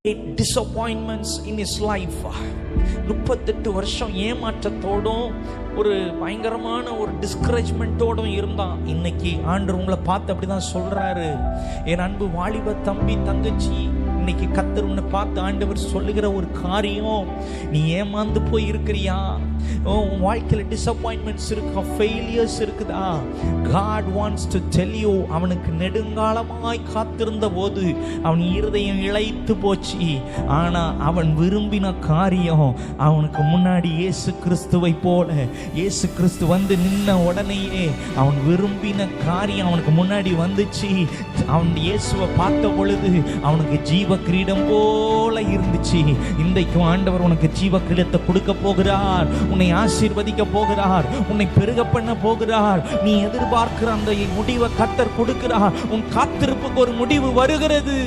disappointments in his life. 38 வருஷம் ஏமாற்றத்தோடும் ஒரு பயங்கரமான ஒரு டிஸ்கரேஜ்மெண்ட்டோடும் இருந்தான். இன்னைக்கு ஆண்டவர் உங்களை பார்த்து அப்படிதான் சொல்றாரு, என் அன்பு வாலிப தம்பி தங்கச்சி, இன்னைக்கு கர்த்தர் உன்னை பார்த்து ஆண்டவர் சொல்லுகிற ஒரு காரியம், நீ ஏமாந்து போய் இருக்கிறியா, உன் வாழ்க்கையில் டிசப்பாயின்மெண்ட்ஸ் இருக்கா, ஃபெயிலியர்ஸ் இருக்குதா, God wants to tell you, அவனுக்கு நெடுங்காலமாய் காத்திருந்த போது அவன் இருதயம் இளைத்து போச்சு. ஆனா அவன் விரும்பின காரியம் அவனுக்கு முன்னாடி இயேசு கிறிஸ்துவை போல, இயேசு கிறிஸ்து வந்து நின்ன உடனேயே அவன் விரும்பின காரியம் அவனுக்கு முன்னாடி வந்துச்சு. அவன் இயேசுவை பார்த்த பொழுது அவனுக்கு ஜீவ கிரீடம் போல இருந்துச்சு. இன்றைக்கும் ஆண்டவர் உனக்கு ஜீவ கிரீடத்தை கொடுக்க போகிறார், உன்னை ஆசீர்வதிக்க போகிறார், உன்னை பெருக பண்ண போகிறார். நீ எதிர்பார்க்கிற அந்த முடிவை கர்த்தர் கொடுக்கிறார். உன் காத்திருப்புக்கு ஒரு முடிவு வருகிறது.